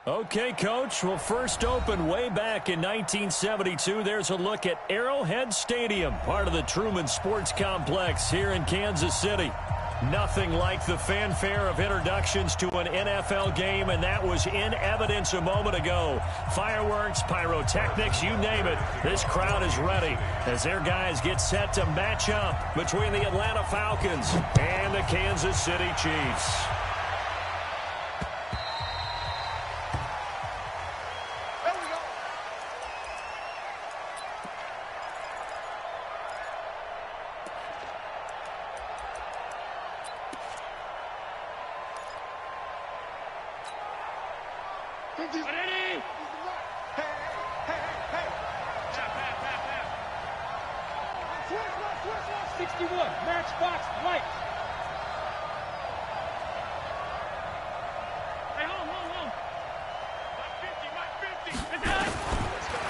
Okay, Coach. Well, first opened way back in 1972. There's a look at Arrowhead Stadium, part of the Truman Sports Complex here in Kansas City. Nothing like the fanfare of introductions to an NFL game, and that was in evidence a moment ago. Fireworks, pyrotechnics, you name it. This crowd is ready as their guys get set to match up between the Atlanta Falcons and the Kansas City Chiefs.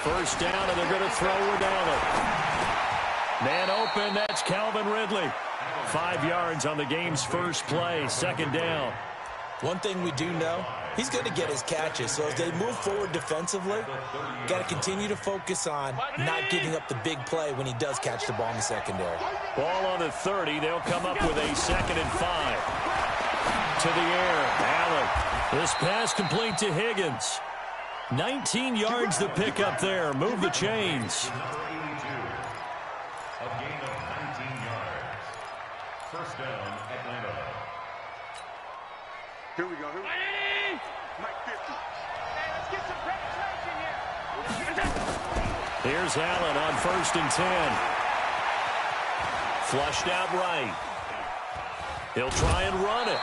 First down, and they're going to throw without it. Man open, that's Calvin Ridley. 5 yards on the game's first play, second down. One thing we do know, he's going to get his catches. So as they move forward defensively, got to continue to focus on not giving up the big play when he does catch the ball in the secondary. Ball on the 30. They'll come up with a 2nd and 5. To the air, Allen. This pass complete to Higgins. 19 yards to pick up there. Move the chains. A gain of 19 yards. First down, Atlanta. Here we go. Mike 50. Hey, let's get some penetration here. Here's Allen on 1st and 10. Flushed out right. He'll try and run it.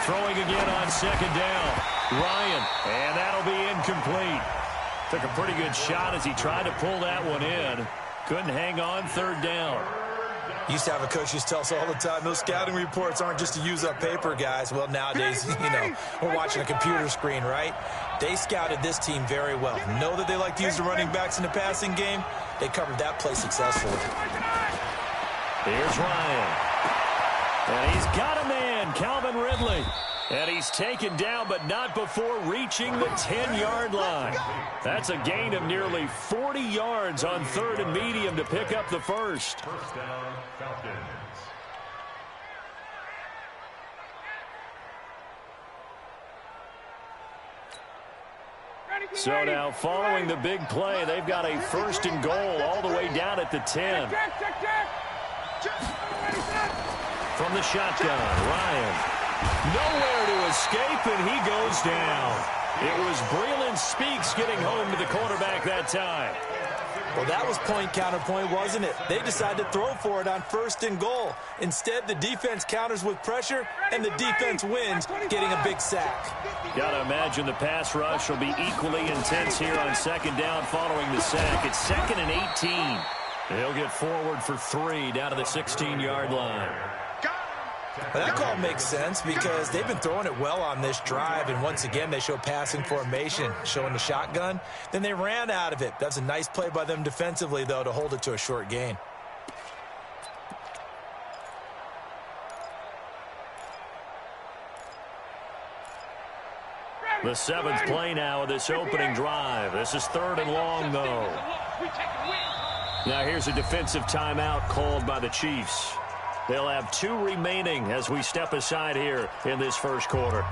Throwing again on 2nd down. Ryan, and that'll be incomplete. Took a pretty good shot as he tried to pull that one in. Couldn't hang on, 3rd down. Used to have a coach used to tell us all the time, those scouting reports aren't just to use up paper, guys. Well, nowadays, we're watching a computer screen, right? They scouted this team very well. Know that they like to use the running backs in the passing game. They covered that play successfully. Here's Ryan. And he's got a man, Calvin Ridley. And he's taken down, but not before reaching the 10-yard line. That's a gain of nearly 40 yards on 3rd and medium to pick up the first. First down, Falcons. So now following the big play, they've got a 1st and goal all the way down at the 10. From the shotgun, Ryan. Nowhere to escape, and he goes down. It was Breeland Speaks getting home to the quarterback that time. Well, that was point counterpoint, wasn't it? They decided to throw for it on 1st and goal. Instead, the defense counters with pressure, and the defense wins, getting a big sack. Got to imagine the pass rush will be equally intense here on 2nd down following the sack. It's 2nd and 18. They'll get forward for 3 down to the 16-yard line. Well, that call makes sense because they've been throwing it well on this drive, and once again they show passing formation, showing the shotgun. Then they ran out of it. That's a nice play by them defensively, though, to hold it to a short gain. The 7th play now of this opening drive. This is 3rd and long, though. Now here's a defensive timeout called by the Chiefs. They'll have 2 remaining as we step aside here in this first quarter.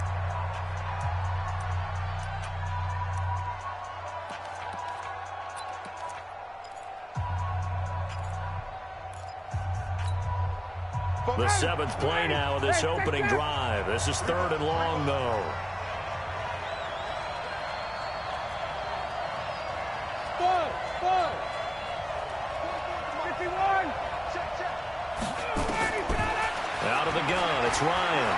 The 7th play now of this opening drive. This is 3rd and long, though. Out of the gun, it's Ryan.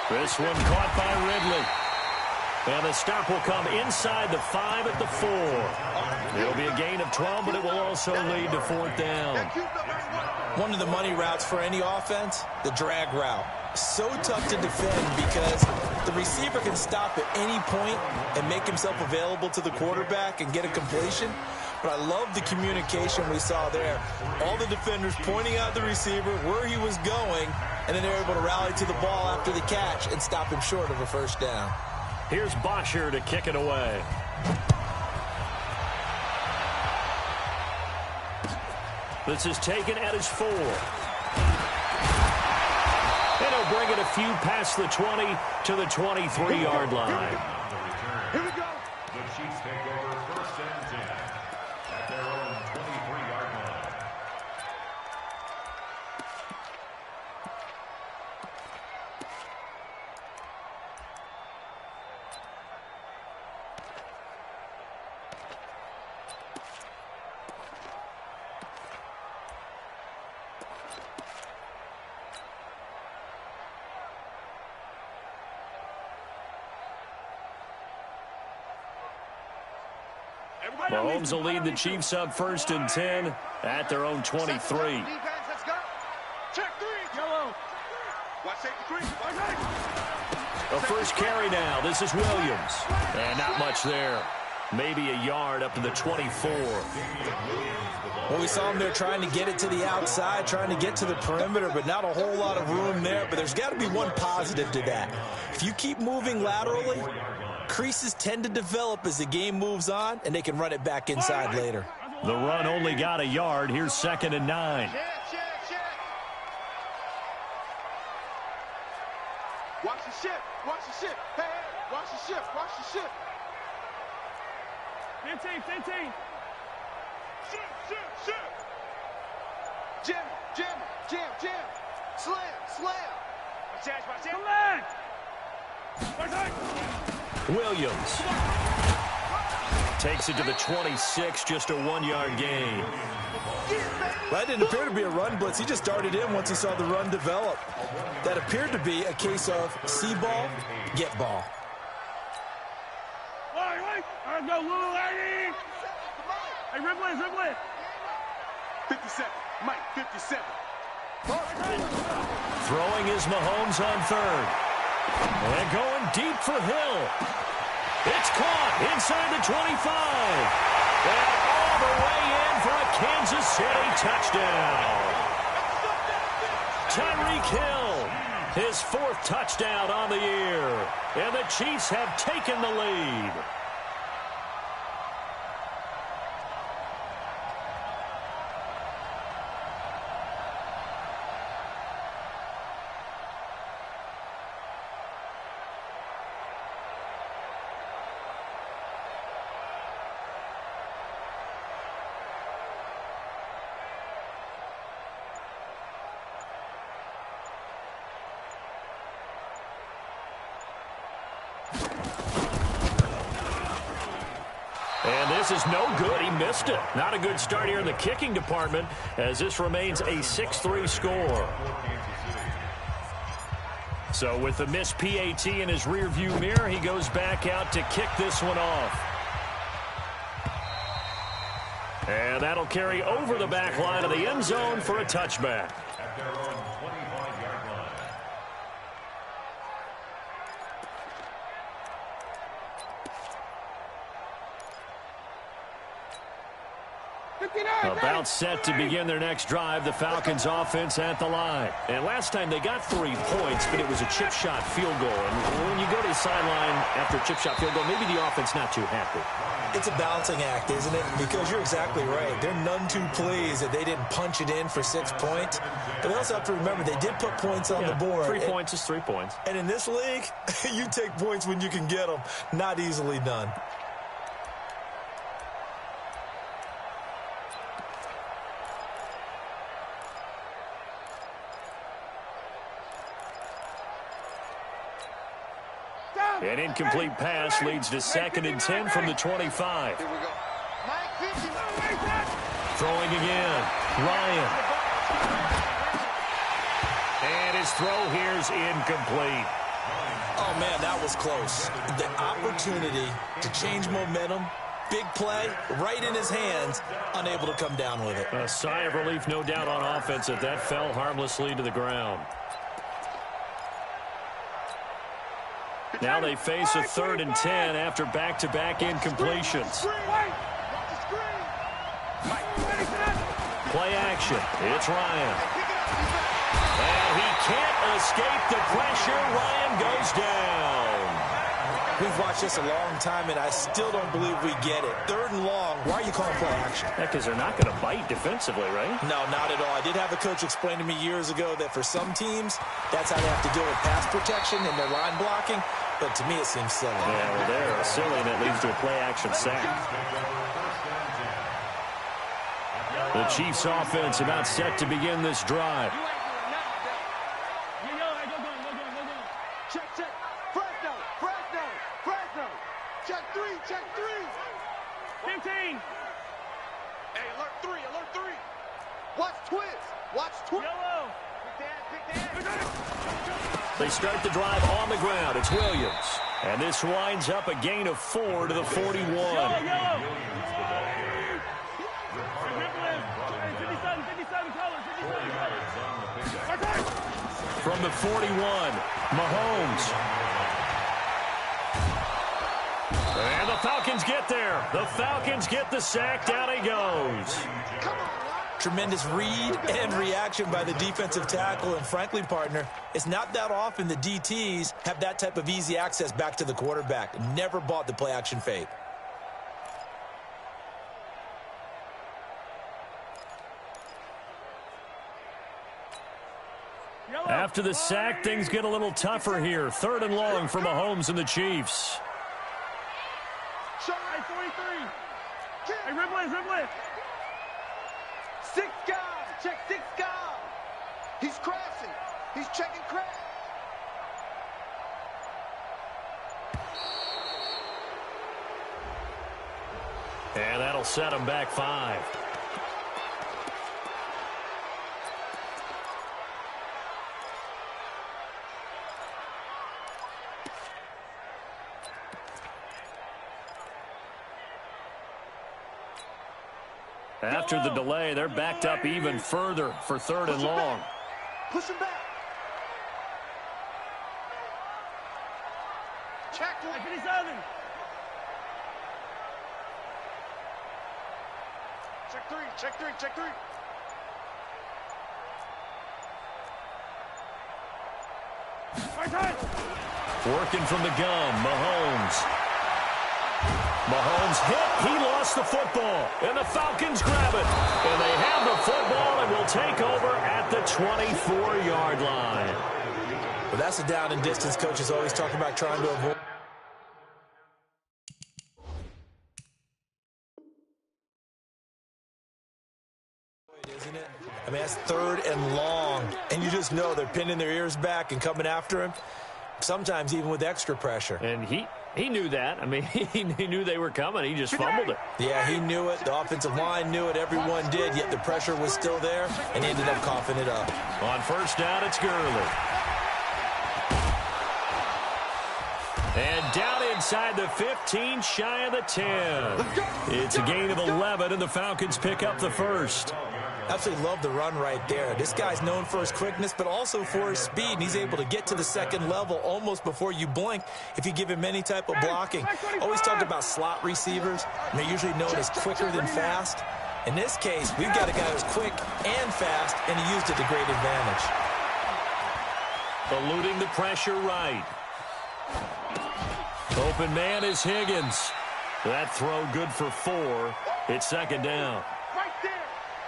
This one caught by Ridley. And the stop will come inside the 5 at the 4. It'll be a gain of 12, but it will also lead to 4th down. One of the money routes for any offense, the drag route. So tough to defend because the receiver can stop at any point and make himself available to the quarterback and get a completion. But I love the communication we saw there. All the defenders pointing out the receiver, where he was going, and then they're able to rally to the ball after the catch and stop him short of a 1st down. Here's Bosher to kick it away. This is taken at his 4. And he'll bring it a few past the 20 to the 23-yard line. Here we go. The Chiefs take over 1st and 10 at their own 23-yard line. Mahomes will lead the Chiefs up 1st and 10 at their own 23. Defense, let's go. Check 3. Yellow. Watch safety 3. A first carry now. This is Williams. And not much there. Maybe a yard up to the 24. Well, we saw him there trying to get it to the outside, trying to get to the perimeter, but not a whole lot of room there. But there's got to be one positive to that. If you keep moving laterally, creases tend to develop as the game moves on, and they can run it back inside later. The run only got a yard. Here's 2nd and 9. Watch the ship. Watch the ship. Hey, hey, watch the ship. Watch the ship. 15. Ship. Jam. Slam. Watch out. Williams takes it to the 26, just a 1-yard gain. Well, that didn't appear to be a run blitz. He just darted in once he saw the run develop. That appeared to be a case of see ball, get ball. Let's go, little lady. Hey, Ripley. 57. Mike, 57. Throwing is Mahomes on 3rd. And going deep for Hill. It's caught inside the 25. And all the way in for a Kansas City touchdown. Tyreek Hill, his 4th touchdown on the year. And the Chiefs have taken the lead. And this is no good. He missed it. Not a good start here in the kicking department as this remains a 6-3 score. So with the missed PAT in his rearview mirror, he goes back out to kick this one off. And that'll carry over the back line of the end zone for a touchback. At their own 25-yard line. About set to begin their next drive, the Falcons offense at the line. And last time they got 3 points, but it was a chip shot field goal. And when you go to the sideline after a chip shot field goal, maybe the offense not too happy. It's a balancing act, isn't it? Because you're exactly right. They're none too pleased that they didn't punch it in for 6 points. But they also have to remember they did put points on the board. 3 points is 3 points. And in this league, you take points when you can get them. Not easily done. An incomplete pass leads to 2nd and 10 from the 25. Here we go. Throwing again. Ryan. And his throw here's incomplete. Oh, man, that was close. The opportunity to change momentum Big play, right in his hands, unable to come down with it. A sigh of relief, no doubt, on offense that that fell harmlessly to the ground. Now they face a 3rd and 10 after back-to-back incompletions. Play action. It's Ryan. And he can't escape the pressure. Ryan goes down. We've watched this a long time, and I still don't believe we get it. 3rd and long. Why are you calling play action? Yeah, because they're not going to bite defensively, right? No, not at all. I did have a coach explain to me years ago that for some teams, that's how they have to deal with pass protection and their line blocking. But to me, it seems silly. Yeah, well, they're silly, and it leads to a play-action sack. The Chiefs' offense about set to begin this drive. Check. Fresno. Check three. 15. Hey, alert three. Watch twist. Yellow. Pick that. They start the drive on the ground. It's Williams. And this winds up a gain of 4 to the 41. Yellow. From the 41, Mahomes. And the Falcons get there. The Falcons get the sack. Down he goes. Tremendous read and reaction by the defensive tackle. And frankly, partner, it's not that often the DTs have that type of easy access back to the quarterback. Never bought the play-action fake. After the sack, things get a little tougher here. 3rd and long for Mahomes and the Chiefs. Shot 43. Hey, Ribley. 6 guys. Check 6 guys. He's crashing. He's checking crash. And that'll set him back 5. After the delay, they're backed up even further for 3rd and long. Push him back. Check 57. Check 3. Working from the gun, Mahomes. Mahomes hit. He lost the football. And the Falcons grab it. And they have the football and will take over at the 24-yard line. Well, that's a down and distance coach is always talking about trying to avoid. Isn't it? I mean, that's 3rd and long. And you just know they're pinning their ears back and coming after him. Sometimes even with extra pressure. And he knew that. I mean, he knew they were coming. He just fumbled it. Yeah, he knew it. The offensive line knew it. Everyone did, yet the pressure was still there, and he ended up coughing it up. On 1st down, it's Gurley. And down inside the 15, shy of the 10. It's a gain of 11, and the Falcons pick up the 1st. Absolutely love the run right there. This guy's known for his quickness, but also for his speed. And he's able to get to the 2nd level almost before you blink if you give him any type of blocking. Always talk about slot receivers, and they're usually known as quicker than fast. In this case, we've got a guy who's quick and fast, and he used it to great advantage. Eluding the pressure right. Open man is Higgins. That throw good for 4. It's 2nd down. Right there.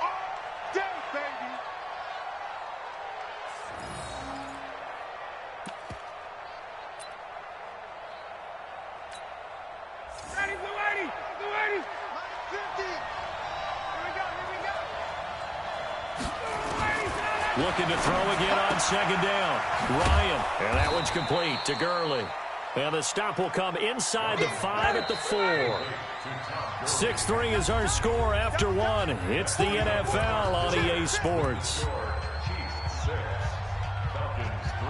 All day, baby. Ready, Blue 80. 50. Here we go. Looking to throw again on 2nd down. Ryan. And that one's complete to Gurley. And the stop will come inside the 5 at the 4. 6-3 is our score after 1. It's the NFL on EA Sports. Chiefs 6, Falcons 3.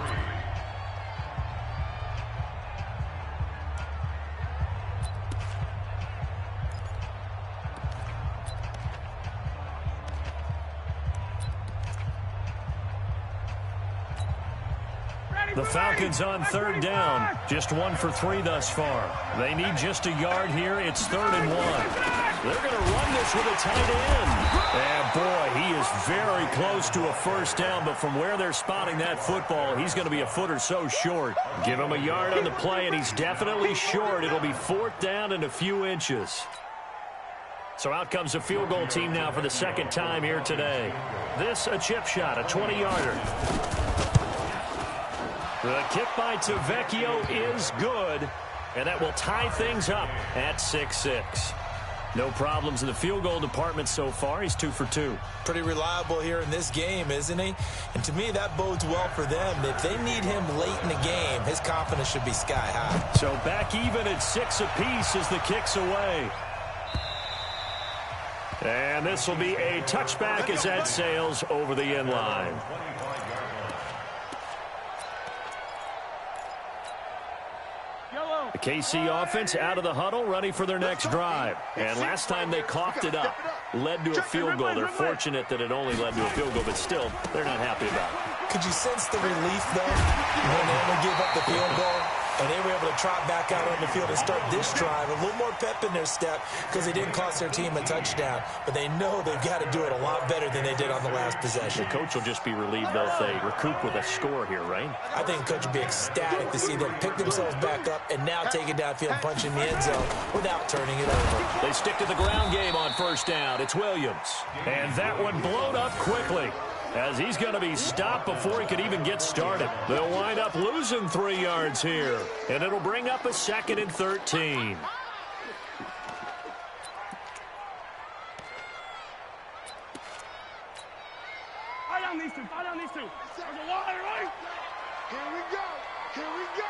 The Falcons on third down. Just 1 for 3 thus far. They need just a yard here. It's 3rd and 1. They're going to run this with a tight end. And boy, he is very close to a first down, but from where they're spotting that football, he's going to be a foot or so short. Give him a yard on the play, and he's definitely short. It'll be 4th down and a few inches. So out comes a field goal team now for the second time here today. This a chip shot, a 20-yarder. The kick by Tavecchio is good, and that will tie things up at 6-6. No problems in the field goal department so far. He's 2 for 2. Pretty reliable here in this game, isn't he? And to me, that bodes well for them. If they need him late in the game, his confidence should be sky high. So back even at 6 apiece as the kick's away. And this will be a touchback as that sails over the end line. The KC offense out of the huddle, ready for their next drive. And last time they coughed it up, led to a field goal. They're fortunate that it only led to a field goal, but still, they're not happy about it. Could you sense the relief, though, when they only gave up the field goal? And they were able to trot back out on the field and start this drive. A little more pep in their step because they didn't cost their team a touchdown. But they know they've got to do it a lot better than they did on the last possession. The coach will just be relieved, though, if they recoup with a score here, right? I think the coach will be ecstatic to see them pick themselves back up and now take it downfield and punch in the end zone without turning it over. They stick to the ground game on first down. It's Williams. And that one blown up quickly, as he's going to be stopped before he could even get started. They'll wind up losing 3 yards here, and it'll bring up a 2nd and 13. Fight on these two. Fight on these two. There's a wall there, right? Here we go. Here we go.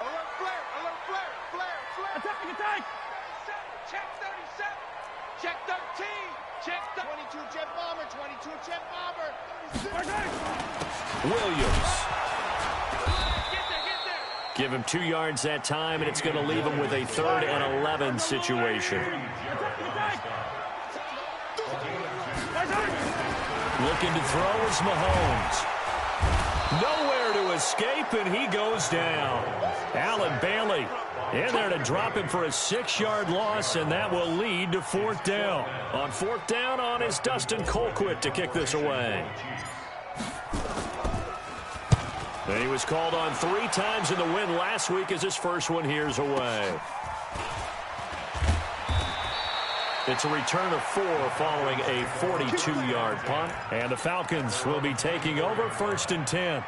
Alert flare. Alert flare. Flare. Flare. Attack. Attack. Check 37. Check 13. Check 22 jet bomber. 22 jet bomber. Williams. Give him 2 yards that time, and it's going to leave him with a 3rd and 11 situation. Looking to throw is Mahomes. Nowhere to escape, and he goes down. Allen Bailey in there to drop him for a 6-yard loss, and that will lead to 4th down. On 4th down on is Dustin Colquitt to kick this away. And he was called on 3 times in the win last week as his first one here's away. It's a return of 4 following a 42-yard punt. And the Falcons will be taking over 1st and 10.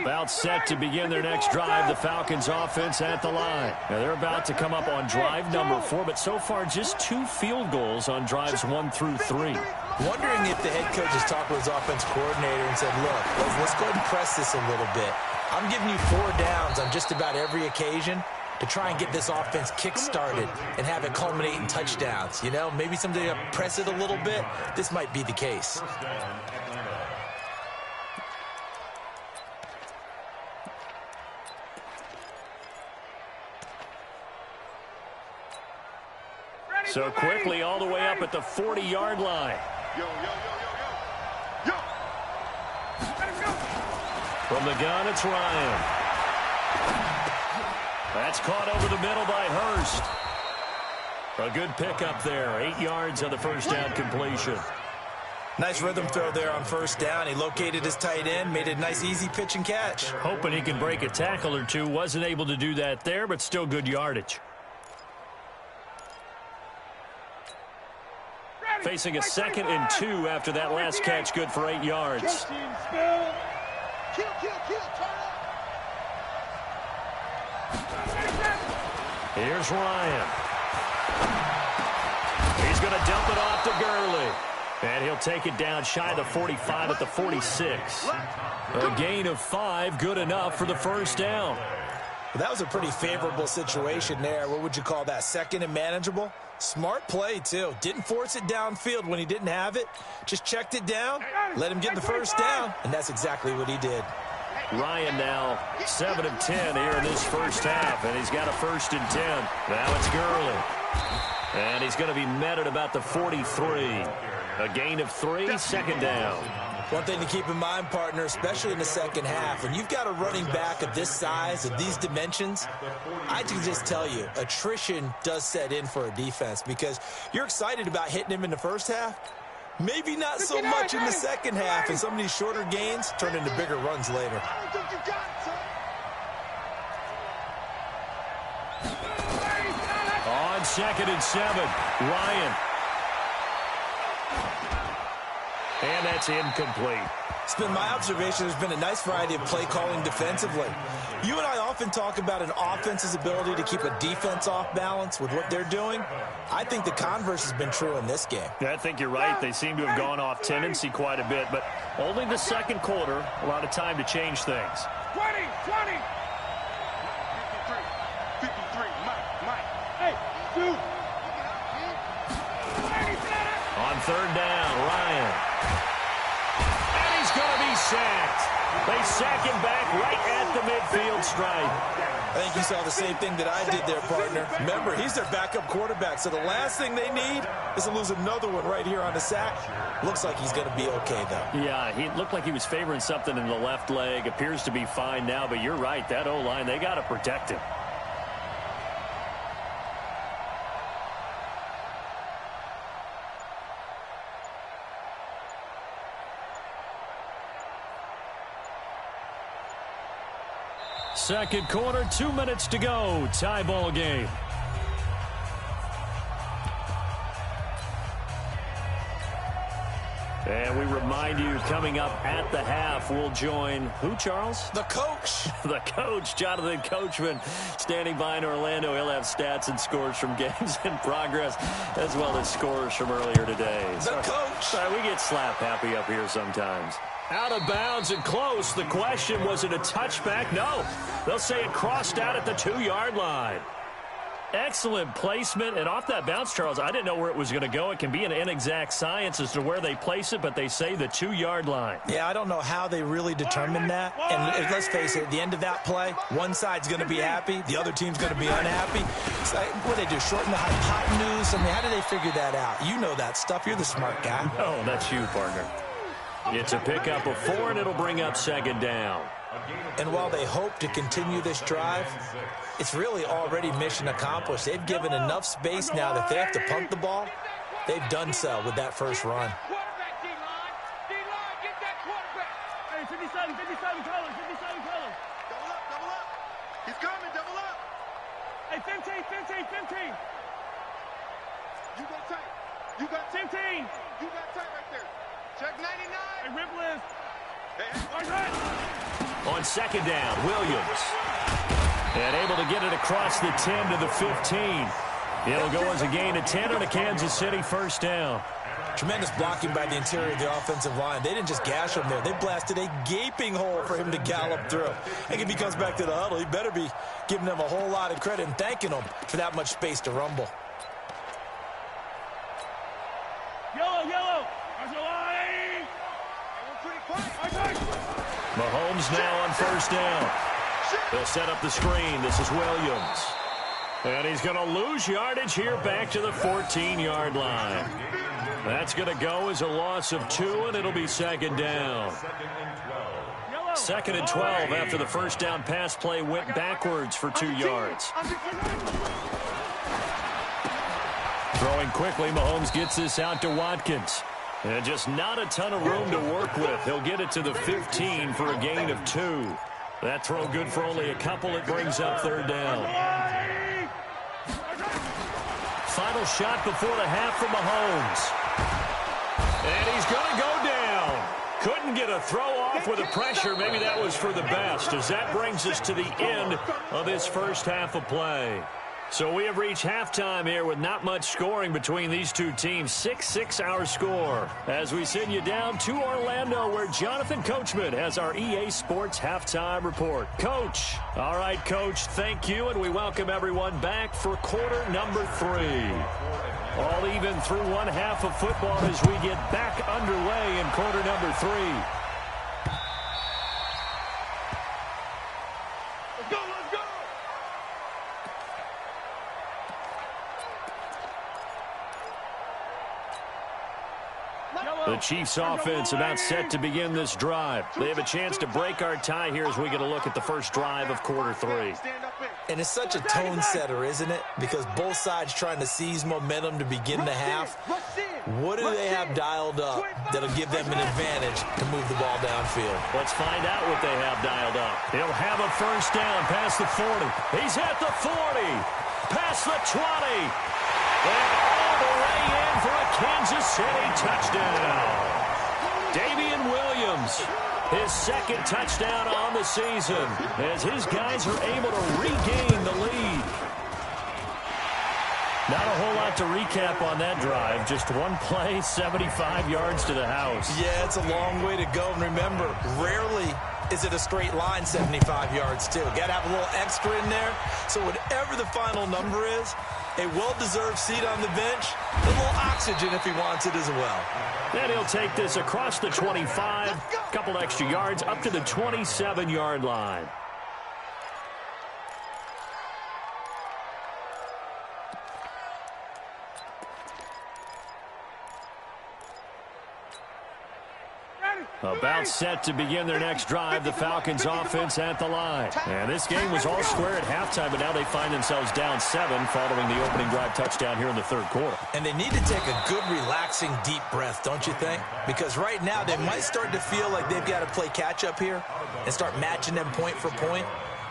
About set to begin their next drive, the Falcons offense at the line. Now they're about to come up on drive number 4, but so far just 2 field goals on drives 1 through 3. Wondering if the head coach has talked with his offense coordinator and said, look, let's go ahead and press this a little bit. I'm giving you 4 downs on just about every occasion to try and get this offense kick-started and have it culminate in touchdowns. You know, maybe somebody to press it a little bit. This might be the case. So quickly all the way up at the 40-yard line. Yo, yo, yo, yo, yo. Yo. From the gun, it's Ryan. That's caught over the middle by Hurst. A good pickup there. 8 yards on the first down completion. Nice rhythm throw there on first down. He located his tight end, made a nice easy pitch and catch. Hoping he can break a tackle or two. Wasn't able to do that there, but still good yardage. Facing a 2nd and 2 after that last catch, good for 8 yards. Here's Ryan. He's going to dump it off to Gurley. And he'll take it down shy of the 45 at the 46. A gain of 5, good enough for the first down. Well, that was a pretty favorable situation there. What would you call that? 2nd and manageable? Smart play, too. Didn't force it downfield when he didn't have it. Just checked it down, let him get the first down, and that's exactly what he did. Ryan now 7 of 10 here in this first half, and he's got a 1st and 10. Now it's Gurley. And he's going to be met at about the 43. A gain of 3, 2nd down. One thing to keep in mind, partner, especially in the second half, when you've got a running back of this size, of these dimensions, I can just tell you, attrition does set in for a defense because you're excited about hitting him in the first half. Maybe not so much in the second half, and some of these shorter gains turn into bigger runs later. On 2nd and 7, Ryan. And that's incomplete. It's been my observation there's been a nice variety of play calling defensively. You and I often talk about an offense's ability to keep a defense off balance with what they're doing. I think the converse has been true in this game. I think you're right. They seem to have gone off tendency quite a bit, but only the second quarter, a lot of time to change things. 20, 20. 53, Mike. Hey, dude. On 3rd down, Ryan. And he's going to be sacked. They sack him back right at the midfield stripe. I think you saw the same thing that I did there, partner. Remember, he's their backup quarterback, so the last thing they need is to lose another one right here on the sack. Looks like he's going to be okay, though. Yeah, he looked like he was favoring something in the left leg. Appears to be fine now, but you're right. That O-line, they got to protect him. Second quarter, 2 minutes to go. Tie ball game. And we remind you, coming up at the half, we'll join who, Charles? The coach. The coach, Jonathan Coachman, standing by in Orlando. He'll have stats and scores from games in progress, as well as scores from earlier today. The coach. Sorry, we get slap happy up here sometimes. Out of bounds and close. The question, was it a touchback? No. They'll say it crossed out at the 2-yard line. Excellent placement, and off that bounce, Charles, I didn't know where it was going to go. It can be an inexact science as to where they place it, but they say the 2-yard line. Yeah, I don't know how they really determined that. And let's face it, at the end of that play, one side's going to be happy, the other team's going to be unhappy. It's like, what do they do, shorten the hypotenuse? I mean, how do they figure that out? You know that stuff. You're the smart guy. Oh, that's you, partner. It's a pickup of 4, and it'll bring up 2nd down. And while they hope to continue this drive, it's really already mission accomplished. They've given enough space now that they have to punt the ball. They've done so with that first run. Quarterback, D-line, get that quarterback. Hey, 57 colors. Double up. He's coming, double up. Hey, 15. You got tight. You got 15. You got tight right there. Check 99. Hey, rip list. On 2nd down, Williams. And able to get it across the 10 to the 15. It'll go as a gain of 10 on a Kansas City 1st down. Tremendous blocking by the interior of the offensive line. They didn't just gash him there. They blasted a gaping hole for him to gallop through. I think if he comes back to the huddle, he better be giving them a whole lot of credit and thanking them for that much space to rumble. Yellow. Mahomes now on 1st down. They'll set up the screen. This is Williams. And he's going to lose yardage here back to the 14-yard line. That's going to go as a loss of 2, and it'll be 2nd down. 2nd and 12 after the first down pass play went backwards for 2 yards. Throwing quickly, Mahomes gets this out to Watkins. And just not a ton of room to work with. He'll get it to the 15 for a gain of 2. That throw good for only a couple. It brings up 3rd down. Final shot before the half from Mahomes. And he's going to go down. Couldn't get a throw off with the pressure. Maybe that was for the best, as that brings us to the end of this first half of play. So we have reached halftime here with not much scoring between these two teams. 6-6 our score as we send you down to Orlando, where Jonathan Coachman has our EA Sports halftime report. Coach. All right, Coach, thank you, and we welcome everyone back for quarter number 3. All even through one half of football as we get back underway in quarter number 3. Chiefs offense about set to begin this drive. They have a chance to break our tie here as we get a look at the first drive of quarter 3. And it's such a tone setter, isn't it? Because both sides trying to seize momentum to begin the half. What do they have dialed up that'll give them an advantage to move the ball downfield? Let's find out what they have dialed up. He'll have a first down past the 40. He's at the 40. Past the 20. And all the way in for a Kansas City touchdown. Damian Williams, his second touchdown on the season, as his guys are able to regain the lead. Not a whole lot to recap on that drive. Just one play, 75 yards to the house. Yeah, it's a long way to go. And remember, rarely is it a straight line 75 yards, too. Got to have a little extra in there. So whatever the final number is, a well-deserved seat on the bench, a little oxygen if he wants it as well. Then he'll take this across the 25, a couple extra yards, up to the 27-yard line. About set to begin their next drive, the Falcons offense at the line. And this game was all square at halftime, but now they find themselves down 7 following the opening drive touchdown here in the third quarter. And they need to take a good, relaxing, deep breath, don't you think? Because right now they might start to feel like they've got to play catch-up here and start matching them point for point.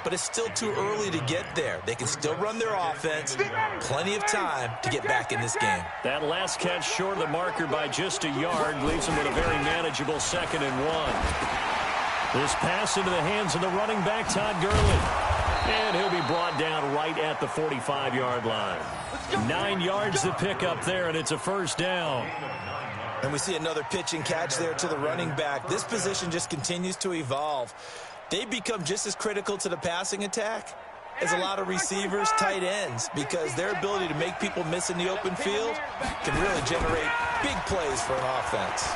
But it's still too early to get there. They can still run their offense. Plenty of time to get back in this game. That last catch short of the marker by just a yard leaves them with a very manageable 2nd and 1. This pass into the hands of the running back, Todd Gurley. And he'll be brought down right at the 45-yard line. 9 yards to pick up there, and it's a first down. And we see another pitch and catch there to the running back. This position just continues to evolve. They become just as critical to the passing attack as a lot of receivers, tight ends, because their ability to make people miss in the open field can really generate big plays for an offense.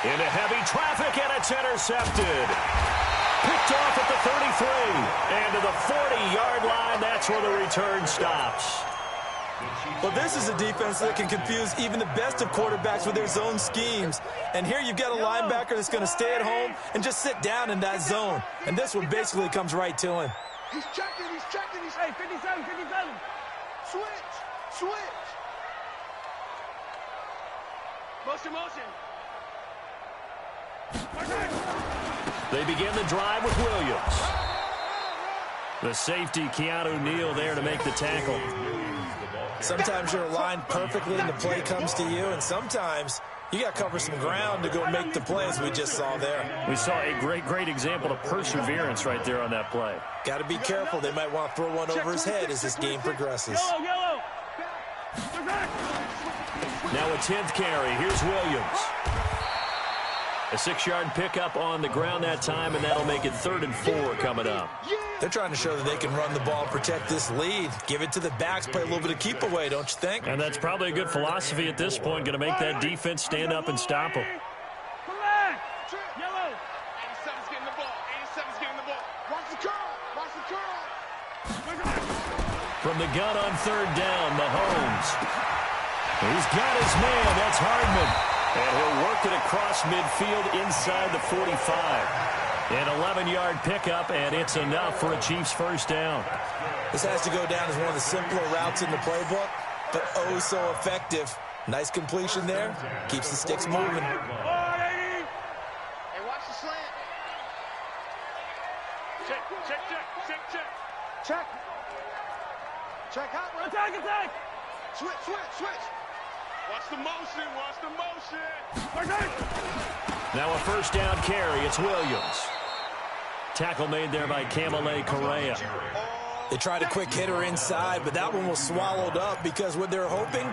Into heavy traffic, and it's intercepted. Picked off at the 33. And to the 40-yard line, that's where the return stops. Well, this is a defense that can confuse even the best of quarterbacks with their zone schemes. And here you've got a linebacker that's going to stay at home and just sit down in that zone. And this one basically comes right to him. He's checking, he's hey, 57, 57. Switch. Motion. They begin the drive with Williams. The safety, Keanu Neal, there to make the tackle. Sometimes you're aligned perfectly and the play comes to you, and sometimes you got to cover some ground to go make the play, as we just saw there. We saw a great example of perseverance right there on that play. Got to be careful. They might want to throw one over his head as this game progresses. Yellow. Now a 10th carry. Here's Williams. A 6-yard pickup on the ground that time, and that'll make it 3rd and 4 coming up. They're trying to show that they can run the ball and protect this lead. Give it to the backs, play a little bit of keep away, don't you think? And that's probably a good philosophy at this point, going to make that defense stand up and stop them. Come back. Yellow. 87's getting the ball. 87's getting the ball. Watch the curl. From the gun on 3rd down, Mahomes. He's got his man. That's Hardman. And he'll work it across midfield inside the 45. An 11-yard pickup, and it's enough for a Chiefs first down. This has to go down as one of the simpler routes in the playbook, but oh so effective. Nice completion there. Keeps the sticks moving. Hey, watch the slant. Check out. Attack. Switch. Watch the motion. Now a first down carry. It's Williams. Tackle made there by Kamale Correa. They tried a quick hitter inside, but that one was swallowed up because what they're hoping,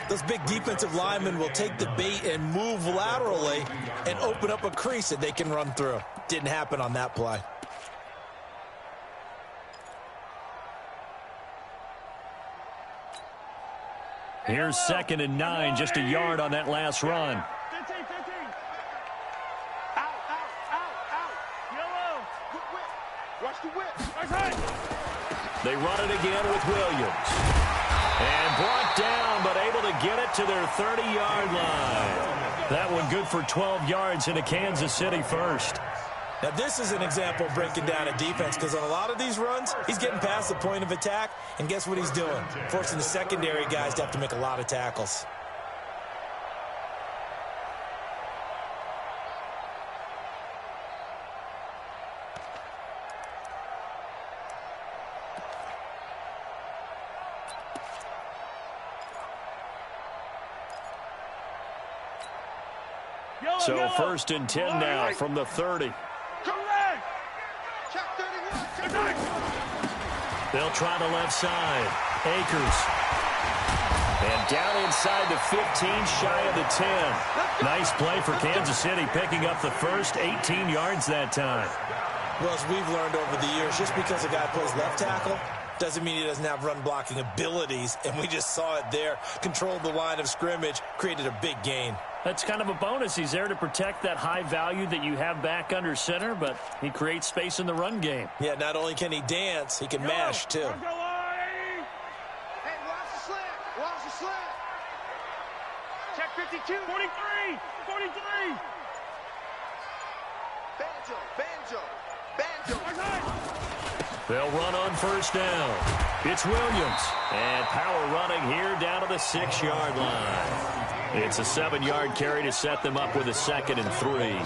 those big defensive linemen will take the bait and move laterally and open up a crease that they can run through. Didn't happen on that play. Here's 2nd and 9, just a yard on that last run. 15. Out. Yellow. Watch the whip. They run it again with Williams. And brought down, but able to get it to their 30-yard line. That one good for 12 yards into Kansas City first. Now, this is an example of breaking down a defense, because on a lot of these runs, he's getting past the point of attack, and guess what he's doing? Forcing the secondary guys to have to make a lot of tackles. So first and 10 now from the 30. They'll try the left side. Akers. And down inside the 15, shy of the 10. Nice play for Kansas City, picking up the first 18 yards that time. Well, as we've learned over the years, just because a guy plays left tackle doesn't mean he doesn't have run-blocking abilities, and we just saw it there. Controlled the line of scrimmage, created a big gain. That's kind of a bonus. He's there to protect that high value that you have back under center, but he creates space in the run game. Yeah, not only can he dance, he can mash, too. Hey, watch the slant. Watch the slant. Check 52. 43. 43. Banjo. They'll run on first down. It's Williams. And power running here down to the 6-yard line. It's a 7-yard carry to set them up with a 2nd and 3.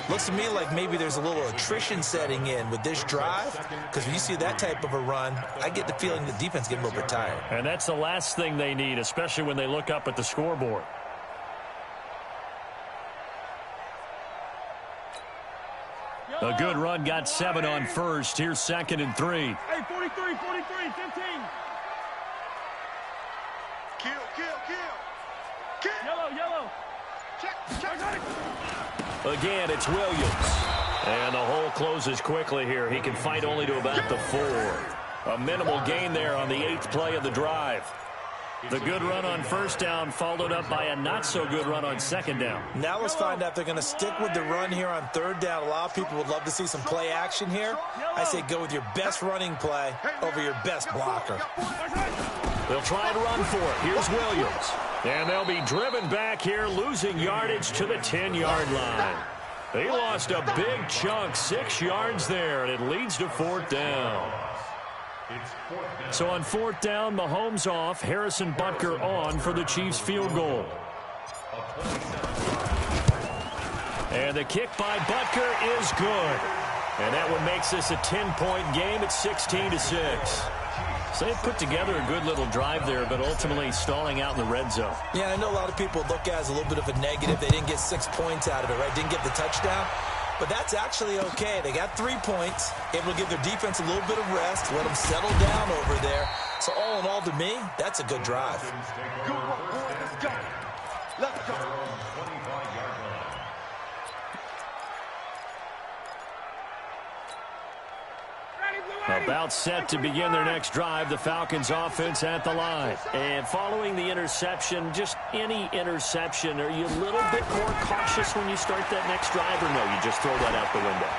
Looks to me like maybe there's a little attrition setting in with this drive, because when you see that type of a run, I get the feeling the defense getting a little bit tired. And that's the last thing they need, especially when they look up at the scoreboard. A good run, got 7 on first. Here's 2nd and 3. Hey, 43, 15. Kill. Yellow. Check. Again, it's Williams. And the hole closes quickly here. He can fight only to about the 4. A minimal gain there on the 8th play of the drive. The good run on first down followed up by a not-so-good run on 2nd down. Now let's find out if they're going to stick with the run here on 3rd down. A lot of people would love to see some play action here. I say go with your best running play over your best blocker. They'll try and run for it. Here's Williams. And they'll be driven back here, losing yardage to the 10-yard line. They lost a big chunk, 6 yards there, and it leads to 4th down. So on 4th down, Mahomes off, Harrison Butker on for the Chiefs field goal. And the kick by Butker is good. And that one makes this a 10-point game at 16-6. So they put together a good little drive there, but ultimately stalling out in the red zone. Yeah, I know a lot of people look at it as a little bit of a negative. They didn't get 6 points out of it, right? Didn't get the touchdown. But that's actually okay. They got 3 points, able to give their defense a little bit of rest, let them settle down over there. So all in all, to me, that's a good drive. Good one, boy. Let's go. Let's go. About set to begin their next drive, the Falcons offense at the line. And following the interception, just any interception, are you a little bit more cautious when you start that next drive, or no, you just throw that out the window?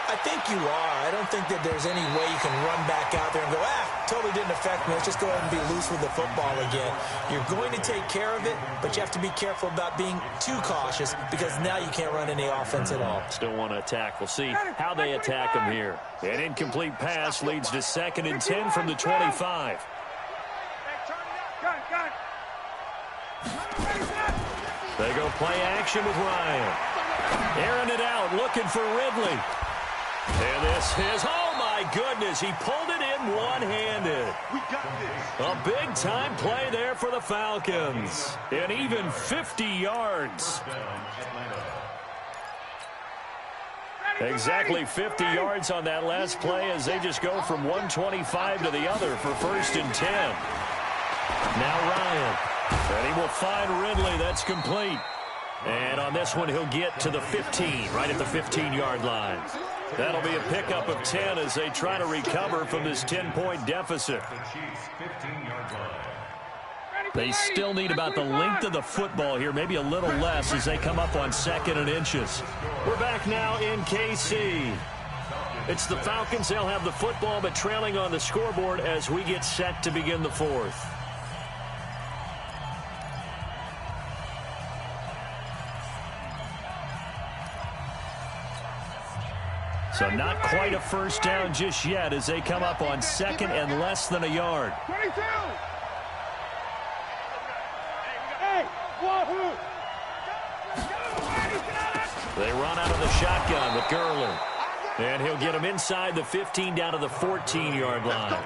I think you are. I don't think that there's any way you can run back out there and go, totally didn't affect me. Let's just go ahead and be loose with the football again. You're going to take care of it, but you have to be careful about being too cautious, because now you can't run any offense at all. Still want to attack. We'll see how they attack them here. An incomplete pass leads to 2nd and 10 from the 25. They go play action with Ryan. Airing it out, looking for Ridley. And this is, oh my goodness, he pulled it in one-handed. We got this. A big-time play there for the Falcons. And even 50 yards. Exactly 50 yards on that last play as they just go from 125 to the other for 1st and 10. Now Ryan. And he will find Ridley. That's complete. And on this one, he'll get to the 15, right at the 15-yard line. That'll be a pickup of 10 as they try to recover from this 10-point deficit. They still need about the length of the football here, maybe a little less as they come up on 2nd and inches. We're back now in KC. It's the Falcons. They'll have the football, but trailing on the scoreboard as we get set to begin the 4th. So not quite a first down just yet as they come up on second and less than a yard. 22. Hey, wahoo! They run out of the shotgun with Gurley. And he'll get him inside the 15 down to the 14-yard line.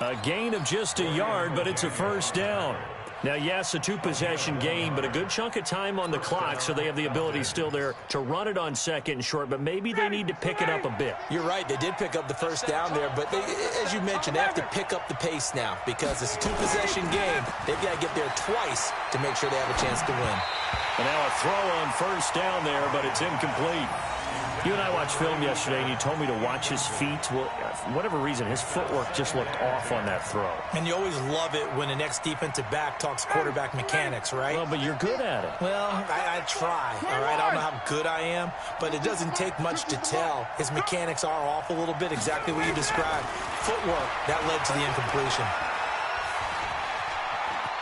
A gain of just a yard, but it's a first down. Now, yes, a two-possession game, but a good chunk of time on the clock, so they have the ability still there to run it on second and short, but maybe they need to pick it up a bit. You're right. They did pick up the first down there, but they, as you mentioned, they have to pick up the pace now because it's a two-possession game. They've got to get there twice to make sure they have a chance to win. And now a throw on first down there, but it's incomplete. You and I watched film yesterday, and you told me to watch his feet. Well, for whatever reason, his footwork just looked off on that throw. And you always love it when the next defensive back talks quarterback mechanics, right? Well, but you're good at it. Well, I try, all right? I don't know how good I am, but it doesn't take much to tell. His mechanics are off a little bit, exactly what you described. Footwork, that led to the incompletion.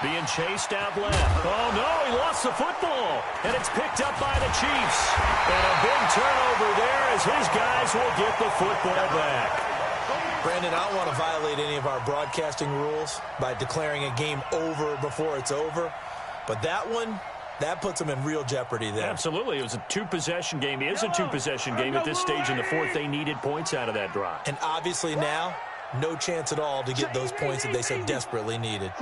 Being chased out left. Oh, no, he lost the football. And it's picked up by the Chiefs. And a big turnover there as his guys will get the football back. Brandon, I don't want to violate any of our broadcasting rules by declaring a game over before it's over. But that one, that puts them in real jeopardy there. Absolutely. It was a two-possession game. It is a two-possession game at this stage in the fourth. They needed points out of that drive. And obviously now, no chance at all to get those points that they so desperately needed.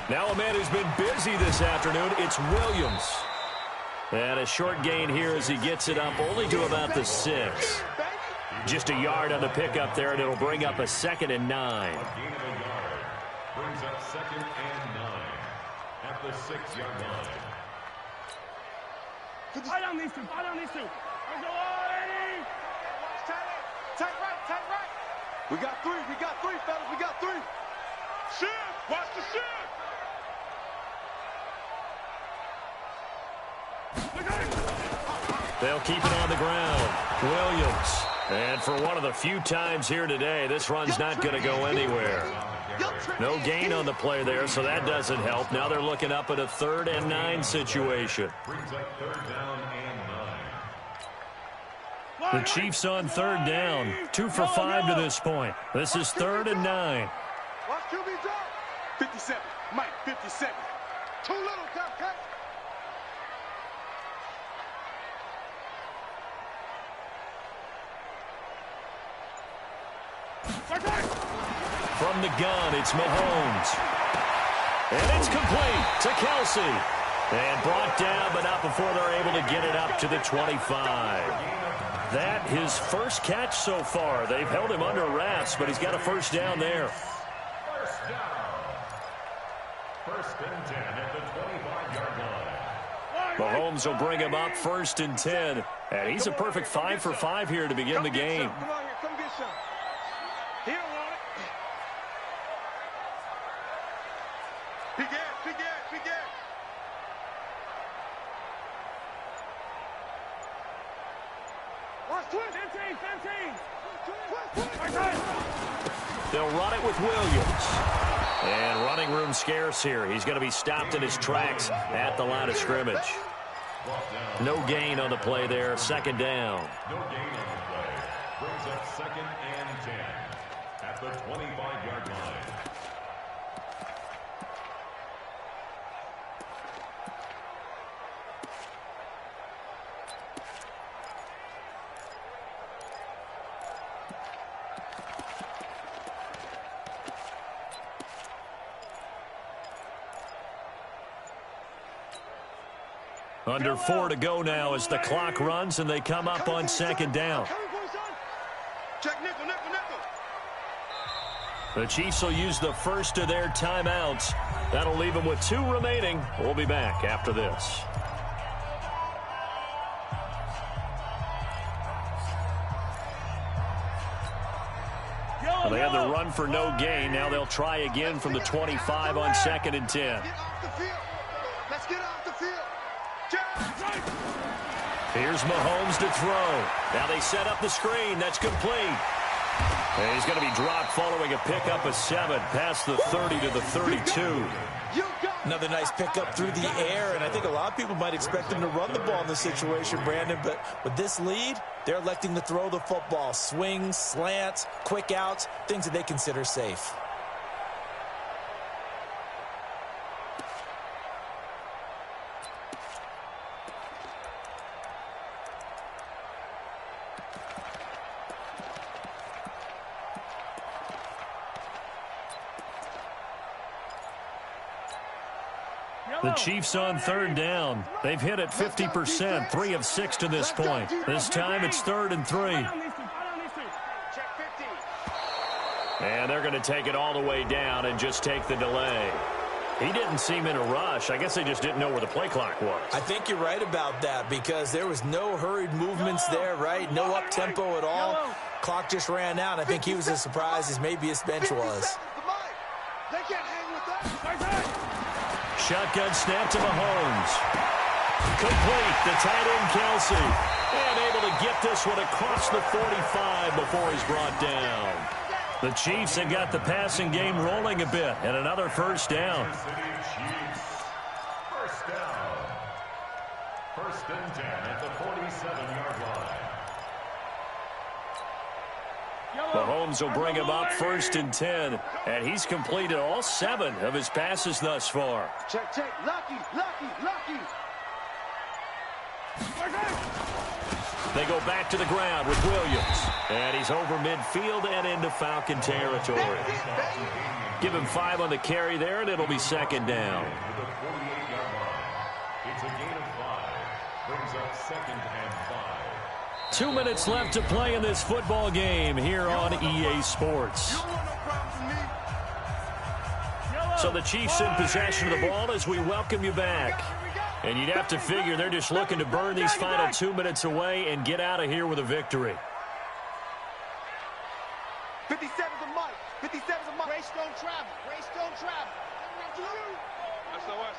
Now a man who's been busy this afternoon, it's Williams. And a short gain here as he gets it up only to about the 6. Just a yard on the pickup there, and it'll bring up a 2nd and 9. Gain of a yard brings up 2nd and 9 at the 6-yard line. Fight on these two. Fight on these two. Let's go, Eddie. Tight right. We got three, fellas. We got three. Shift. Watch the shift. They'll keep it on the ground. Williams. And for one of the few times here today, this run's not going to go anywhere. No gain on the play there, so that doesn't help. Now they're looking up at a 3rd and 9 situation. Brings up 3rd down and 9. The Chiefs on 3rd down. 2 for 5 to this point. This is 3rd and 9. Watch QB drop. 57. Mike, 57. Too little, cut. From the gun, it's Mahomes. And it's complete to Kelsey. And brought down, but not before they're able to get it up to the 25. That his first catch so far. They've held him under wraps, but he's got a first down there. First down. 1st and 10 at the 25-yard line. Mahomes will bring him up 1st and 10. And he's a perfect 5 for 5 here to begin the game. Come on here, come get some. He don't want it. Big gas. Watch 15. They'll run it with Williams. And running room scarce here. He's going to be stopped in his tracks at the line of scrimmage. No gain on the play there. 2nd down. No gain on the play. Brings up 2nd and 10 at the 25-yard line. Under 4 to go now as the clock runs and they come up on 2nd down. Check nickel. The Chiefs will use the first of their timeouts. That'll leave them with 2 remaining. We'll be back after this. Well, they had the run for no gain. Now they'll try again from the 25 on 2nd and 10. Get off the field. Let's get off the field. Here's Mahomes to throw. Now they set up the screen. That's complete. And he's going to be dropped following a pickup of 7 past the 30 to the 32. You got Another nice pickup through the air, and I think a lot of people might expect them to run the ball in this situation, Brandon, but with this lead, they're electing to throw the football. Swings, slants, quick outs, things that they consider safe. The Chiefs on third down. They've hit it 50%, 3 of 6 to this point. This time it's 3rd and 3. And they're going to take it all the way down and just take the delay. He didn't seem in a rush. I guess they just didn't know where the play clock was. I think you're right about that because there was no hurried movements there, right? No up-tempo at all. Clock just ran out. I think he was as surprised as maybe his bench was. They can't hang with that. Shotgun snap to Mahomes. Complete. The tight end, Kelsey. And able to get this one across the 45 before he's brought down. The Chiefs have got the passing game rolling a bit. And another first down. First down. 1st and 10 at the 47-yard line. Mahomes will bring him up 1st and 10. And he's completed all 7 of his passes thus far. Check, check. Lucky. They go back to the ground with Williams. And he's over midfield and into Falcon territory. Give him 5 on the carry there, and it'll be 2nd down. To the 48-yard line. It's a gain of 5. Brings up 2nd and 5. 2 minutes left to play in this football game here on EA Sports. So the Chiefs in possession of the ball as we welcome you back. And you'd have to figure they're just looking to burn these final 2 minutes away and get out of here with a victory. 57's a Mike. 57's a Mike. Race don't travel. Race don't travel. SOS.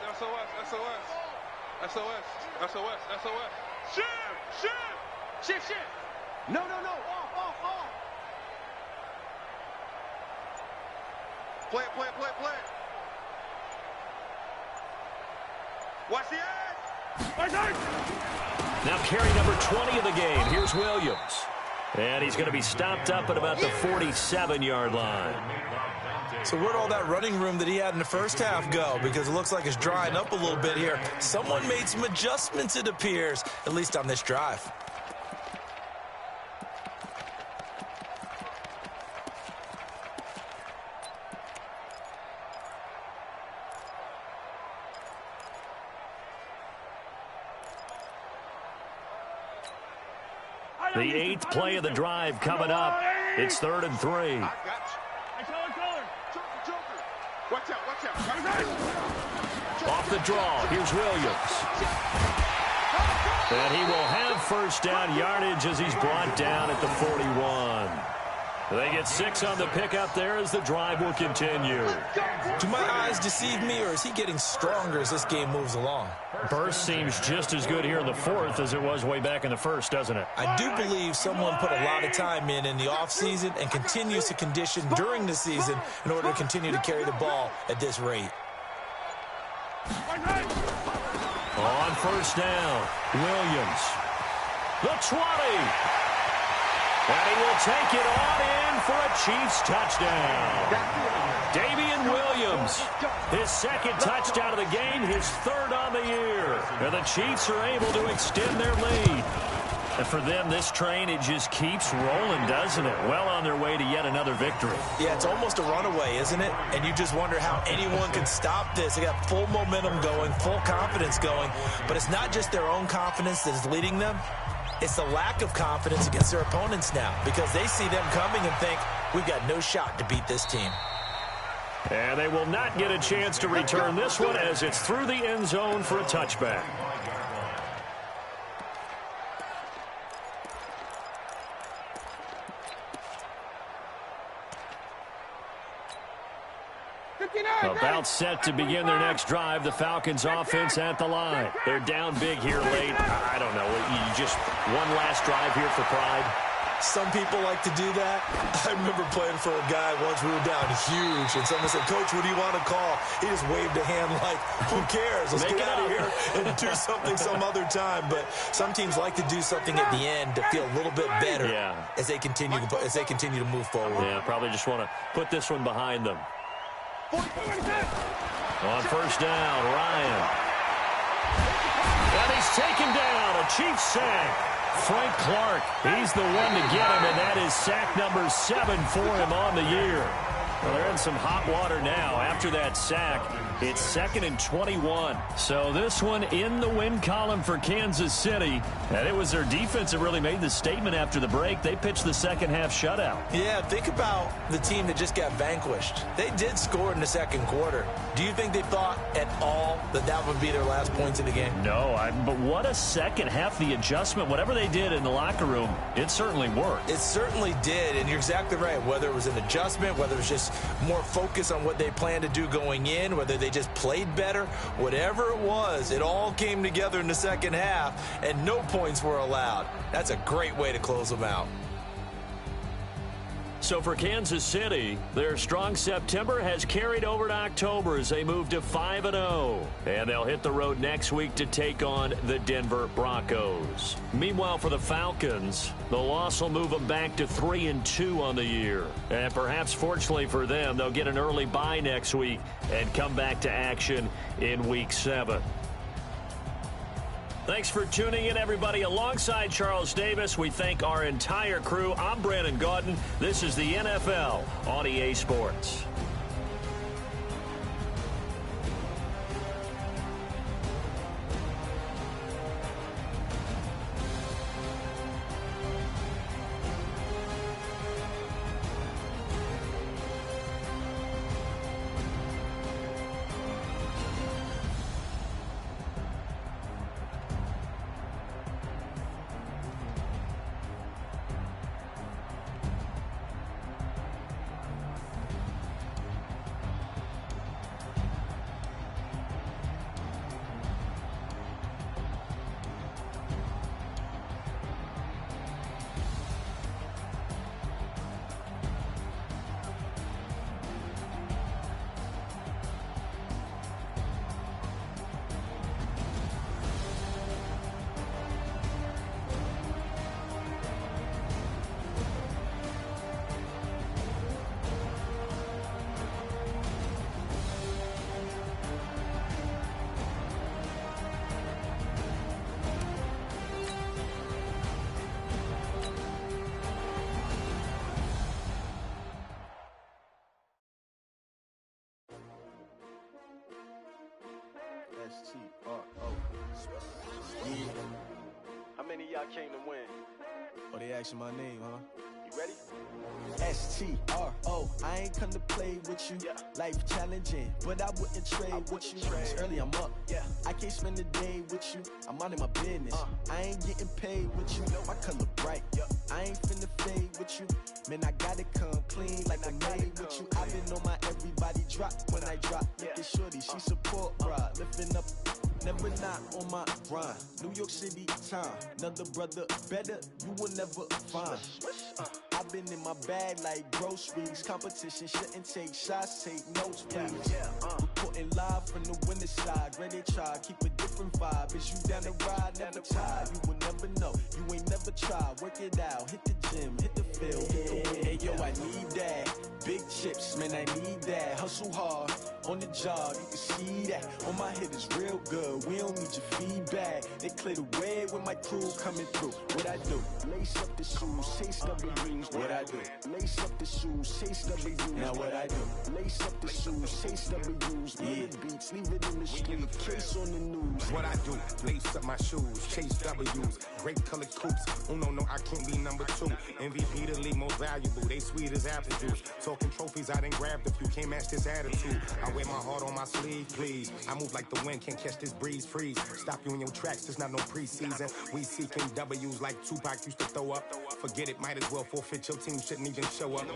Shift. No. Off. Play it. Watch the edge. Now carry number 20 of the game. Here's Williams. And he's going to be stopped up at about the 47-yard line. So where'd all that running room that he had in the first half go? Because it looks like it's drying up a little bit here. Someone made some adjustments, it appears, at least on this drive. The 8th play of the drive coming up. It's 3rd and 3. I got you. Joker. Watch out. Off the draw, here's Williams. And he will have first down yardage as he's brought down at the 41. They get 6 on the pickup there as the drive will continue. Do my eyes deceive me, or is he getting stronger as this game moves along? Burst seems just as good here in the 4th as it was way back in the 1st, doesn't it? I do believe someone put a lot of time in the offseason and continues to condition during the season in order to continue to carry the ball at this rate. On first down, Williams. The 20. And he will take it on in for a Chiefs touchdown. Damian Williams, his 2nd touchdown of the game, his 3rd on the year. And the Chiefs are able to extend their lead. And for them, this train, it just keeps rolling, doesn't it? Well on their way to yet another victory. Yeah, it's almost a runaway, isn't it? And you just wonder how anyone could stop this. They got full momentum going, full confidence going. But it's not just their own confidence that is leading them. It's the lack of confidence against their opponents now because they see them coming and think, we've got no shot to beat this team. And they will not get a chance to return this one as it's through the end zone for a touchback. About set to begin their next drive. The Falcons offense at the line. They're down big here late. I don't know. You just one last drive here for pride. Some people like to do that. I remember playing for a guy once. We were down huge, and someone said, "Coach, what do you want to call?" He just waved a hand like, "Who cares? Let's get out of here and do something some other time." But some teams like to do something at the end to feel a little bit better as they continue to move forward. Yeah, probably just want to put this one behind them. On first down, Ryan. And he's taken down. A Chiefs sack. Frank Clark, he's the one to get him, and that is sack number 7 for him on the year. Well, they're in some hot water now. After that sack, it's 2nd and 21. So this one in the win column for Kansas City. And it was their defense that really made the statement after the break. They pitched the second-half shutout. Yeah, think about the team that just got vanquished. They did score in the second quarter. Do you think they thought at all that that would be their last points in the game? No, but what a second half. The adjustment, whatever they did in the locker room, it certainly worked. It certainly did, and you're exactly right. Whether it was an adjustment, whether it was just more focus on what they planned to do going in, whether they just played better, whatever it was, it all came together in the second half, and no points were allowed. That's a great way to close them out. So for Kansas City, their strong September has carried over to October as they move to 5-0. And they'll hit the road next week to take on the Denver Broncos. Meanwhile, for the Falcons, the loss will move them back to 3-2 on the year. And perhaps fortunately for them, they'll get an early bye next week and come back to action in Week 7. Thanks for tuning in, everybody. Alongside Charles Davis, we thank our entire crew. I'm Brandon Gaudin. This is the NFL on EA Sports. S-T-R-O. Yeah. How many of y'all came to win? Oh, they asking my name, huh? You ready? S-T-R-O. I ain't come to play with you. Life challenging, but I wouldn't trade with you. It's early, I'm up. I can't spend the day with you. I'm out in my business. I ain't getting paid with you. My color bright. I ain't finna fade with you. Man, I gotta come clean like I made with you. I've been on my everybody drop when I drop. Look at shorty, she support, bruh. Lifting up, never not on my grind. New York City time, another brother better, you will never find. I've been in my bag like groceries. Competition shouldn't take shots, take notes, please. Reporting live from the winter side. Ready to try, keep a different vibe. Is you down the ride, never tired. You will never know, you ain't never tried. Work it out, hit the gym, hit the field, hit the win. Hey yo, I need that. Big chips, man, I need that. Hustle hard, on the job, you can see that. On my hit is real good, we don't need your feedback. They clear the way with my crew coming through. What I do? Lace up the shoes, chase W's. What I do? Lace up the shoes, chase W's. Now what I do? Lace up the shoes, chase W's. Yeah, beats, leave it in the street, case on the news. What I do? Lace up my shoes, chase W's. Great colored coops. Oh no, I can't be number 2. MVP the league most valuable. They sweet as apple juice. Talking trophies, I done grabbed a few. Can't match this attitude. I wear my heart on my sleeve, please. I move like the wind, can't catch this breeze, freeze. Stop you in your tracks, there's not no preseason. We seeking W's like Tupac used to throw up. Forget it, might as well forfeit, your team shouldn't even show up.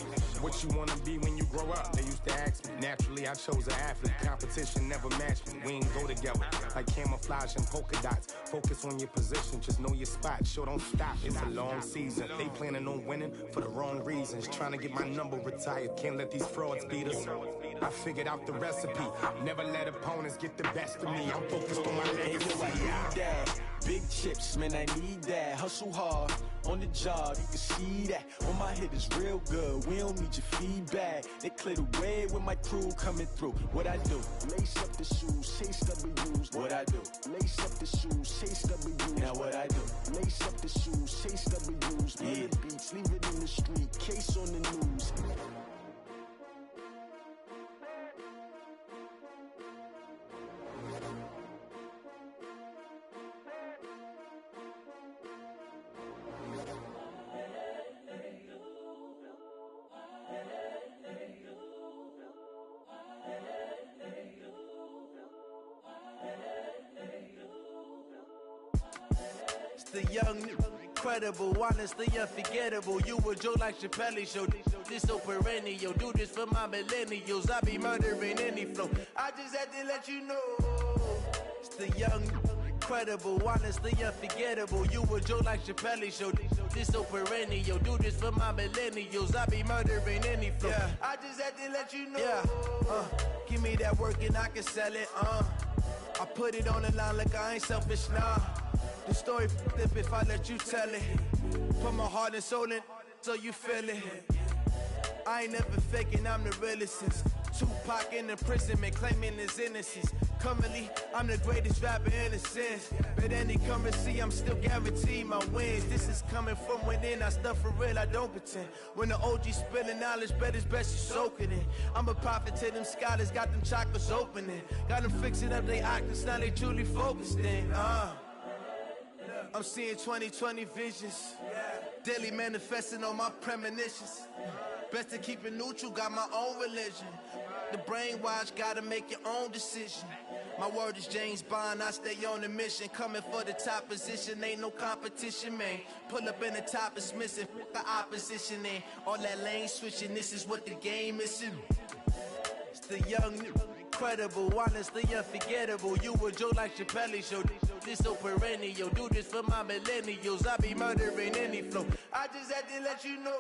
What you wanna be when you grow up? They used to ask me. Naturally, I chose an athlete. Competition never matched me. we ain't go together. Like camouflage and polka dots. Focus on your position, just know your spot. Sure, don't stop, it's a long season. They planning on winning for the wrong reasons. Trying to get my number retired, can't let these frauds beat us. I figured out the recipe, never let opponents get the best of me. I'm focused on my legacy. Big chips, man, I need that. Hustle hard on the job, you can see that. On my head is real good, we don't need your feedback. They clear the way with my crew coming through. What I do? Lace up the shoes, chase W's. What I do? Lace up the shoes, chase W's. Now what I do? Lace up the shoes, chase W's. Yeah. The beats, leave it in the street, case on the news. The young, incredible, honestly unforgettable. You a Joe like Chappelle show. This so perennial. Do this for my millennials. I be murdering any flow. I just had to let you know. It's the young, incredible, honestly unforgettable. You a Joe like Chappelle show. This so perennial. Do this for my millennials. I be murdering any flow. Yeah. I just had to let you know. Yeah. Give me that work and I can sell it. I put it on the line like I ain't selfish, nah. The story flip if I let you tell it. Put my heart and soul in so you feel it. I ain't never faking, I'm the realest since Tupac in imprisonment, claiming his innocence. Currently, I'm the greatest rapper in a sense. But any currency, I'm still guaranteed my wins. This is coming from within, I stuff for real, I don't pretend. When the OG spilling knowledge, bet it's best you soak it in. I'm a prophet to them scholars, got them chakras opening. Got them fixing up they octaves, now they truly focused in. I'm seeing 2020 visions, daily manifesting on my premonitions. Best to keep it neutral, got my own religion. The brainwash, gotta make your own decision. My word is James Bond, I stay on a mission. Coming for the top position, ain't no competition, man. Pull up in the top is missing, the opposition in. All that lane switching, this is what the game is. It's the young, incredible, honestly unforgettable. You a Joe like Chappelle show. This so perennial. Do this for my millennials. I be murdering any flow. I just had to let you know.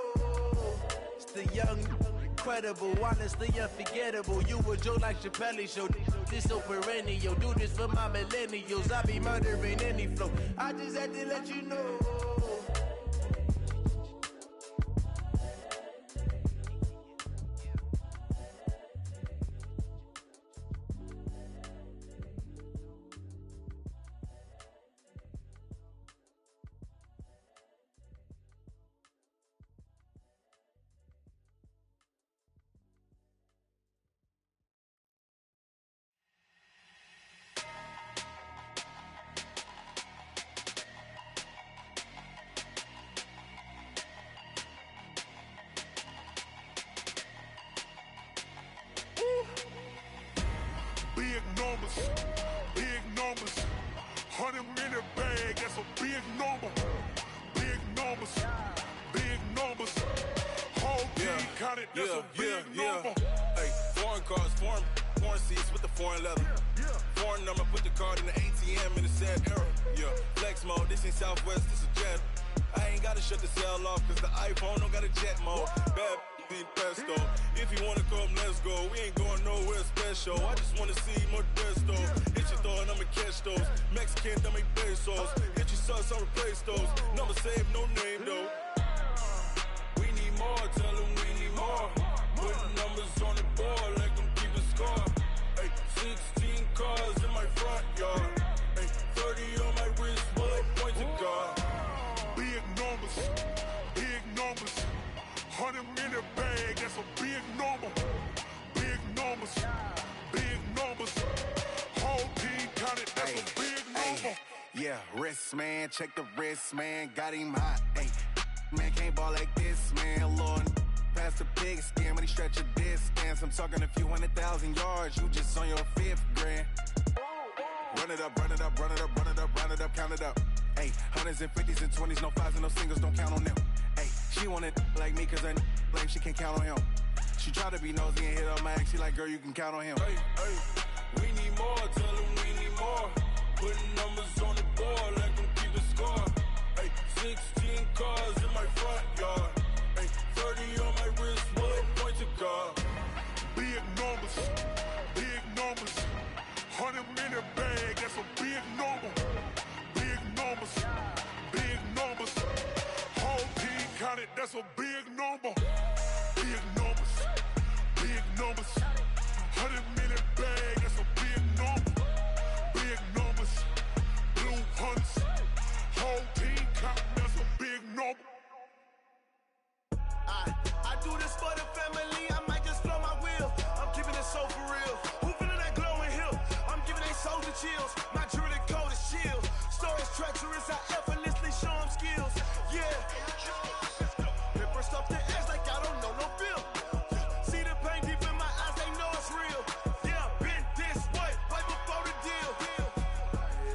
It's the young, incredible, honestly unforgettable. You a Joe like Chappelle show. This so perennial. Do this for my millennials. I be murdering any flow. I just had to let you know. Big numbers, 100-minute bag, that's a big number. Big numbers, whole team counted, that's a big number. Hey, foreign cars, foreign seats with the foreign leather. Foreign number, put the card in the ATM in the sad era. Yeah, flex mode, this ain't Southwest, this a jet. I ain't gotta shut the cell off, cause the iPhone don't got a jet mode. Bad in pesto. If you wanna come, let's go. We ain't going nowhere special. I just wanna see Modesto. Hit your thought, I'ma catch those. Mexican, don't make pesos. Hit your sus, I'll replace those. Number saved, no name though. We need more, tell them we need more. Putting numbers on the board like I'm keeping score. Hey, 16 cars in my front yard. Hey, 30 on my wrist, while I point to God. Big numbers, 100-minute bag, that's a big number. Big numbers, whole team counted, that's a big number. Yeah, wrist man, check the wrist man, got him hot. Ay, man can't ball like this, man. Lord, past the pig skin when he stretch a distance. I'm talking a few 100,000 yards, you just on your 5th grand. Run it up, count it up. Ay, 100s and 50s and 20s, no 5s and no singles, don't count on them. Ay, she want it like me, cause her like she can't count on him. She try to be nosy and hit up my ex, she like, girl, you can count on him. Hey, we need more, tell that's a big number. Big numbers, big numbers. 100-minute bag, that's a big number. Big numbers, blue hunts. Whole team counting, that's a big number. I do this for the family, I might just blow my wheel. I'm keeping it so for real. Who feeling that glowing hill? I'm giving they soldier chills. My jewelry coat is chill. Stories treacherous, I effortlessly show them skills. Yeah. Paper stuff the edge like I don't know no feel. See the pain deep in my eyes, they know it's real. Yeah, been this way, right before the deal.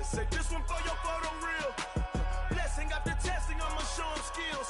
Say this one for your photo real. Blessing after testing, I'ma show them skills.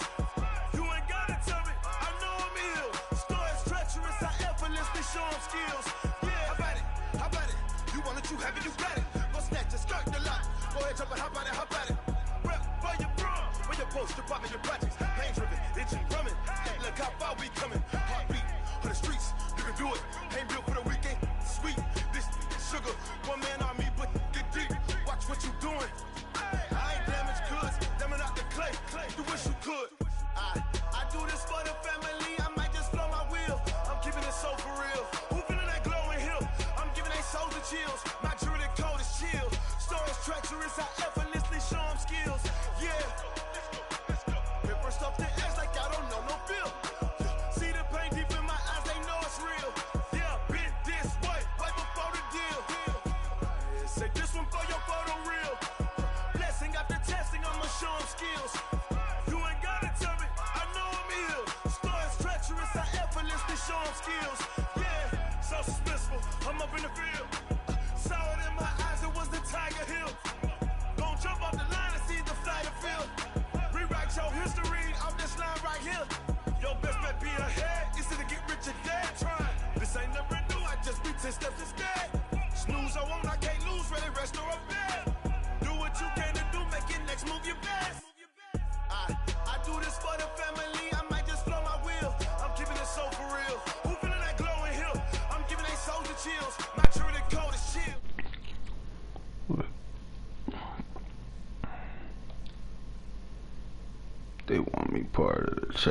You ain't gotta tell me, I know I'm ill. Stories treacherous, I effortlessly show them skills. Yeah, how about it? How about it? You want it, you have it, you got it. Go snatch it, skirt the lot. Go ahead, jump it, how about it, how about it? Rep for your bro, where your post, department, your projects. Pain driven, itching, drumming. Hey, look how far we coming. Heartbeat on the streets, you can do it. Ain't built for the weekend, sweet. This sugar, one man army, but get deep. Watch what you doing. I ain't damaged goods, damn out the clay. You wish you could. I do this for the family, I might just blow my wheel. I'm keeping it so for real. Who feeling that glowing hill? I'm giving they soldier chills. My jewelry coat is chill. Stories treacherous, I effortlessly show them skills. Yeah. Paper stuff the edge like I don't know no feel. See the pain deep in my eyes, they know it's real. Yeah, been this way, right before the deal. Say this one for your photo real. Blessing after testing, I'ma show them skills. You ain't gotta tell me, I know I'm ill. Stories treacherous, I effortlessly show them skills. Yeah, so suspenseful, I'm up in the field. Saw it in my eyes, it was the Tiger Hill. Gon' jump off the line and see the flight of field. Rewrite your history off this line right here. Your best bet be ahead, easy to get rich or dead. Trying, this ain't never new, I just be 10 steps instead. Snooze or won't, I can't lose, ready, rest or a bed. Do what you can to do, make your next move your best. I do this for the family, I might just blow my wheel. I'm keeping it so for real. Who feeling that glowing hill? I'm giving they soldier chills. My jewelry coat is chill. They want me part of the chat.